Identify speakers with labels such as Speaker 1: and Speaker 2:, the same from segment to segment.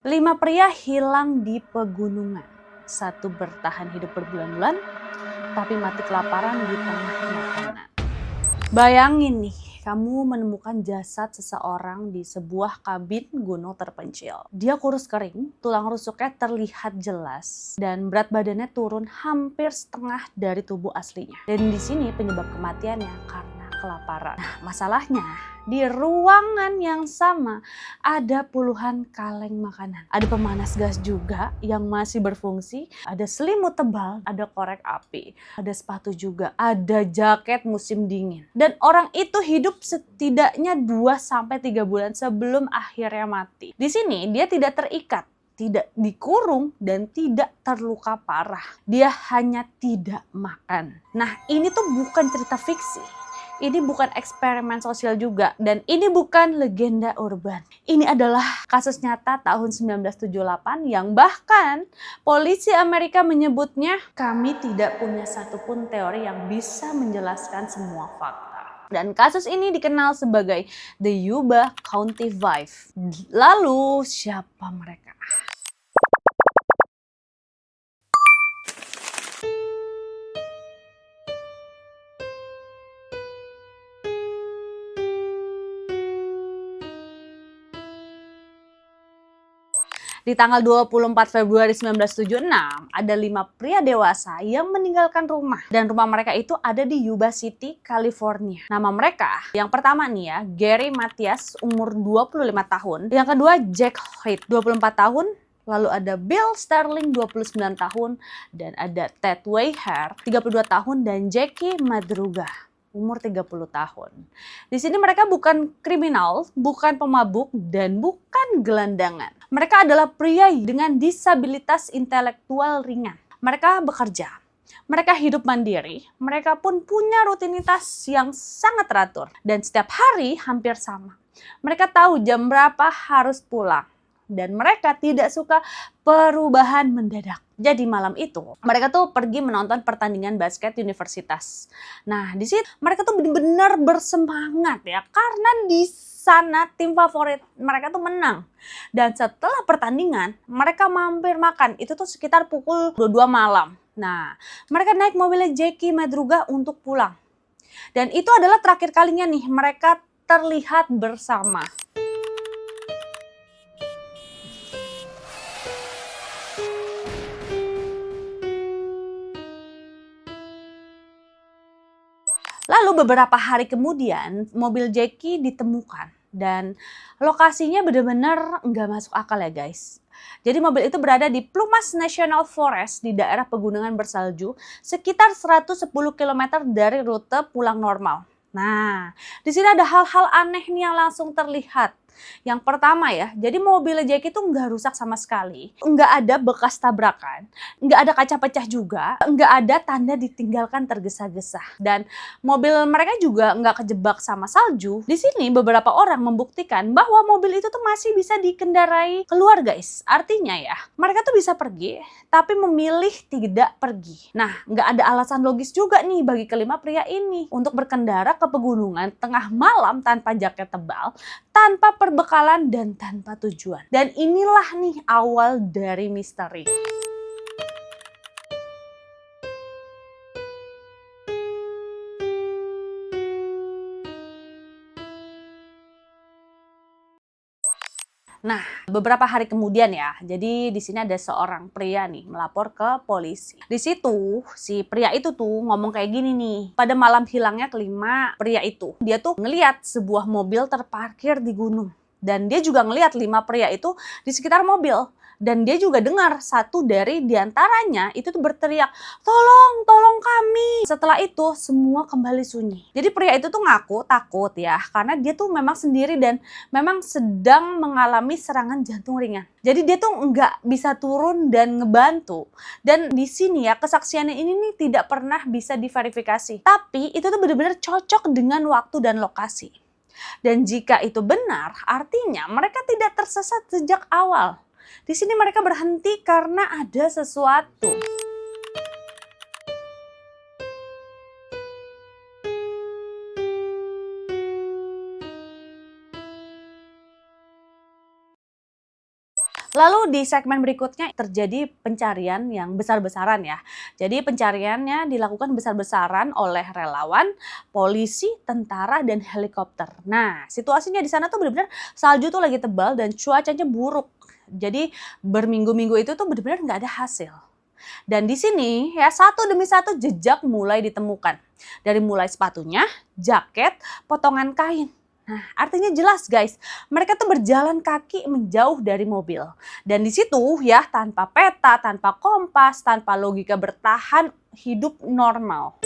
Speaker 1: 5 pria hilang di pegunungan. Satu bertahan hidup berbulan-bulan, tapi mati kelaparan di tengah makanan. Bayangin nih, kamu menemukan jasad seseorang di sebuah kabin gunung terpencil. Dia kurus kering, tulang rusuknya terlihat jelas, dan berat badannya turun hampir setengah dari tubuh aslinya. Dan di sini penyebab kematiannya karena kelaparan. Nah, masalahnya di ruangan yang sama ada puluhan kaleng makanan. Ada pemanas gas juga yang masih berfungsi, ada selimut tebal, ada korek api, ada sepatu juga, ada jaket musim dingin. Dan orang itu hidup setidaknya 2-3 bulan sebelum akhirnya mati. Di sini dia tidak terikat, tidak dikurung, dan tidak terluka parah. Dia hanya tidak makan. Nah, ini tuh bukan cerita fiksi. Ini bukan eksperimen sosial juga, dan ini bukan legenda urban. Ini adalah kasus nyata tahun 1978 yang bahkan polisi Amerika menyebutnya, kami tidak punya satupun teori yang bisa menjelaskan semua fakta. Dan kasus ini dikenal sebagai The Yuba County Five. Lalu siapa mereka? Di tanggal 24 Februari 1976, ada 5 pria dewasa yang meninggalkan rumah. Dan rumah mereka itu ada di Yuba City, California. Nama mereka, yang pertama nih ya, Gary Matias, umur 25 tahun. Yang kedua, Jack Hoyt, 24 tahun. Lalu ada Bill Sterling, 29 tahun. Dan ada Ted Weiher, 32 tahun. Dan Jackie Madruga, umur 30 tahun. Di sini mereka bukan kriminal, bukan pemabuk, dan bukan gelandangan. Mereka adalah pria dengan disabilitas intelektual ringan. Mereka bekerja, mereka hidup mandiri, mereka pun punya rutinitas yang sangat teratur. Dan setiap hari hampir sama. Mereka tahu jam berapa harus pulang. Dan mereka tidak suka perubahan mendadak. Jadi malam itu mereka tuh pergi menonton pertandingan basket universitas. Nah di situ mereka tuh benar-benar bersemangat ya, karena di sana tim favorit mereka tuh menang. Dan setelah pertandingan mereka mampir makan. Itu tuh sekitar pukul 22 malam. Nah mereka naik mobilnya Jackie Madruga untuk pulang. Dan itu adalah terakhir kalinya nih mereka terlihat bersama. Lalu beberapa hari kemudian mobil Jackie ditemukan dan lokasinya benar-benar nggak masuk akal ya guys. Jadi mobil itu berada di Plumas National Forest di daerah pegunungan bersalju sekitar 110 km dari rute pulang normal. Nah, di sini ada hal-hal aneh nih yang langsung terlihat. Yang pertama ya, jadi mobil Jackie itu nggak rusak sama sekali, nggak ada bekas tabrakan, nggak ada kaca pecah juga, nggak ada tanda ditinggalkan tergesa-gesa, dan mobil mereka juga nggak kejebak sama salju. Di sini beberapa orang membuktikan bahwa mobil itu tuh masih bisa dikendarai keluar guys. Artinya ya, mereka tuh bisa pergi, tapi memilih tidak pergi. Nah, nggak ada alasan logis juga nih bagi kelima pria ini untuk berkendara ke pegunungan tengah malam tanpa jaket tebal, tanpa perbekalan, dan tanpa tujuan. Dan inilah nih awal dari misteri. Nah, beberapa hari kemudian ya, jadi di sini ada seorang pria nih melapor ke polisi. Di situ si pria itu tuh ngomong kayak gini nih, pada malam hilangnya kelima pria itu, dia tuh ngelihat sebuah mobil terparkir di gunung. Dan dia juga ngelihat 5 pria itu di sekitar mobil. Dan dia juga dengar satu dari diantaranya itu tuh berteriak, tolong, tolong kami. Setelah itu semua kembali sunyi. Jadi pria itu tuh ngaku takut ya, karena dia tuh memang sendiri dan memang sedang mengalami serangan jantung ringan. Jadi dia tuh nggak bisa turun dan ngebantu. Dan di sini ya kesaksiannya ini nih tidak pernah bisa diverifikasi. Tapi itu tuh benar-benar cocok dengan waktu dan lokasi. Dan jika itu benar, artinya mereka tidak tersesat sejak awal. Di sini mereka berhenti karena ada sesuatu. Lalu di segmen berikutnya terjadi pencarian yang besar-besaran ya. Jadi pencariannya dilakukan besar-besaran oleh relawan, polisi, tentara, dan helikopter. Nah, situasinya di sana tuh benar-benar salju tuh lagi tebal dan cuacanya buruk. Jadi berminggu-minggu itu tuh benar-benar nggak ada hasil. Dan di sini ya satu demi satu jejak mulai ditemukan. Dari mulai sepatunya, jaket, potongan kain. Nah, artinya jelas guys, mereka tuh berjalan kaki menjauh dari mobil. Dan di situ ya tanpa peta, tanpa kompas, tanpa logika bertahan hidup normal.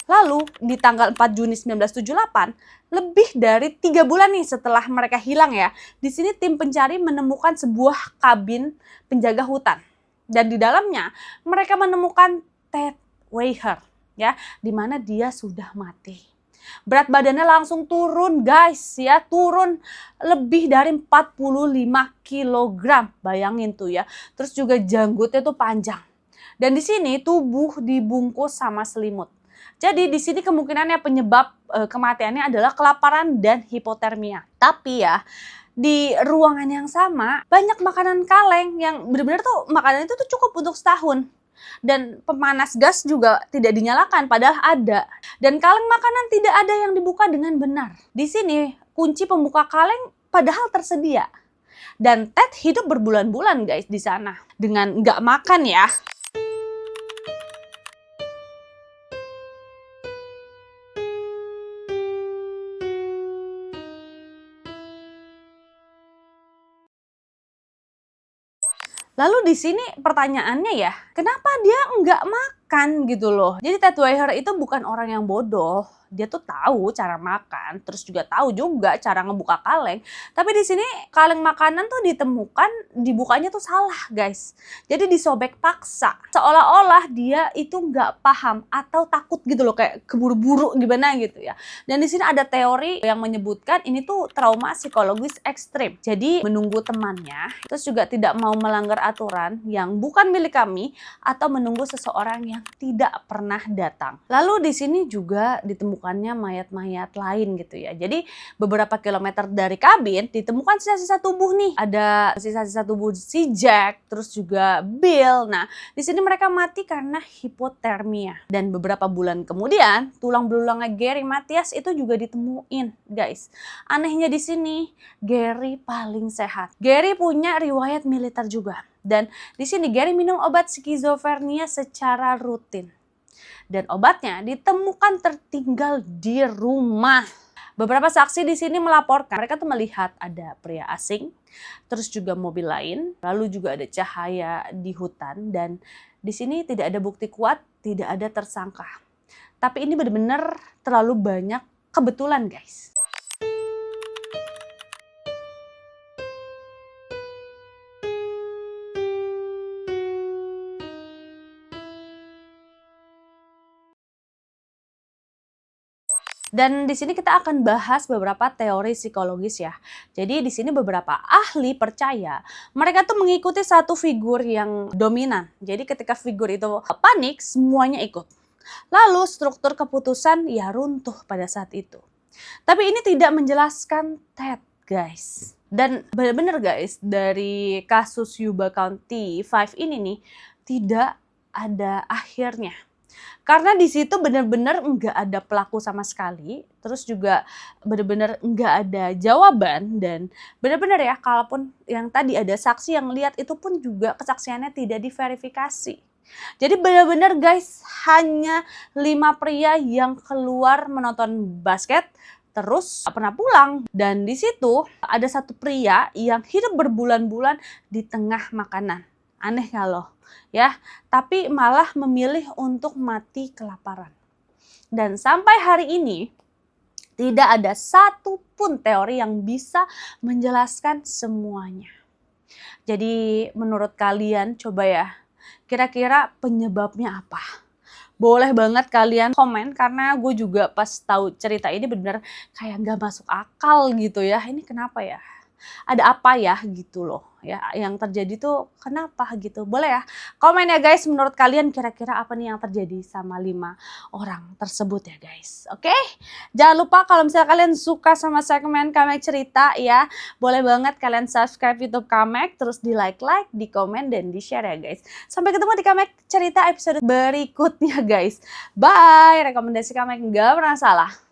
Speaker 1: Lalu di tanggal 4 Juni 1978, lebih dari 3 bulan nih setelah mereka hilang ya, di sini tim pencari menemukan sebuah kabin penjaga hutan. Dan di dalamnya mereka menemukan Ted Weiher ya, di mana dia sudah mati. Berat badannya langsung turun guys ya, turun lebih dari 45 kilogram. Bayangin tuh ya. Terus juga janggutnya tuh panjang. Dan di sini tubuh dibungkus sama selimut. Jadi di sini kemungkinannya penyebab kematiannya adalah kelaparan dan hipotermia. Tapi ya di ruangan yang sama banyak makanan kaleng yang benar-benar tuh makanan itu tuh cukup untuk setahun. Dan pemanas gas juga tidak dinyalakan padahal ada. Dan kaleng makanan tidak ada yang dibuka dengan benar. Di sini kunci pembuka kaleng padahal tersedia. Dan Ted hidup berbulan-bulan guys di sana dengan nggak makan ya. Lalu di sini pertanyaannya ya, kenapa dia nggak makan gitu loh? Jadi Ted Weiher itu bukan orang yang bodoh. Dia tuh tahu cara makan, terus juga tahu juga cara ngebuka kaleng. Tapi di sini kaleng makanan tuh ditemukan, dibukanya tuh salah guys. Jadi disobek paksa. Seolah-olah dia itu nggak paham atau takut gitu loh, kayak keburu-buru gimana gitu ya. Dan di sini ada teori yang menyebutkan ini tuh trauma psikologis ekstrim. Jadi menunggu temannya, terus juga tidak mau melanggar aturan yang bukan milik kami atau menunggu seseorang yang tidak pernah datang. Lalu di sini juga ditemukannya mayat-mayat lain gitu ya. Jadi beberapa kilometer dari kabin ditemukan sisa-sisa tubuh nih. Ada sisa-sisa tubuh si Jack, terus juga Bill. Nah, di sini mereka mati karena hipotermia. Dan beberapa bulan kemudian, tulang belulangnya Gary Mathias itu juga ditemuin, guys. Anehnya di sini, Gary paling sehat. Gary punya riwayat militer juga. Dan di sini Gary minum obat skizofrenia secara rutin. Dan obatnya ditemukan tertinggal di rumah. Beberapa saksi di sini melaporkan mereka tuh melihat ada pria asing, terus juga mobil lain, lalu juga ada cahaya di hutan dan di sini tidak ada bukti kuat, tidak ada tersangka. Tapi ini benar-benar terlalu banyak kebetulan, guys. Dan di sini kita akan bahas beberapa teori psikologis ya. Jadi di sini beberapa ahli percaya mereka tuh mengikuti satu figur yang dominan. Jadi ketika figur itu panik, semuanya ikut. Lalu struktur keputusan ya runtuh pada saat itu. Tapi ini tidak menjelaskan Ted, guys. Dan benar-benar guys, dari kasus Yuba County 5 ini nih tidak ada akhirnya. Karena di situ benar-benar nggak ada pelaku sama sekali, terus juga benar-benar nggak ada jawaban dan benar-benar ya, kalaupun yang tadi ada saksi yang lihat itu pun juga kesaksiannya tidak diverifikasi. Jadi benar-benar guys, hanya 5 pria yang keluar menonton basket terus gak pernah pulang. Dan di situ ada satu pria yang hidup berbulan-bulan di tengah makanan. Aneh nggak loh? Ya, tapi malah memilih untuk mati kelaparan. Dan sampai hari ini tidak ada satupun teori yang bisa menjelaskan semuanya. Jadi menurut kalian coba ya, kira-kira penyebabnya apa? Boleh banget kalian komen karena gue juga pas tahu cerita ini benar-benar kayak gak masuk akal gitu ya. Ini kenapa ya? ada apa ya gitu loh ya yang terjadi tuh kenapa gitu. Boleh ya komen ya guys, menurut kalian kira-kira apa nih yang terjadi sama 5 orang tersebut ya guys. Oke, jangan lupa kalau misalnya kalian suka sama segmen Kamek Cerita ya, boleh banget kalian subscribe YouTube Kamek, terus di like, di komen, dan di share ya guys. Sampai ketemu di Kamek Cerita episode berikutnya guys. Bye, rekomendasi Kamek nggak pernah salah.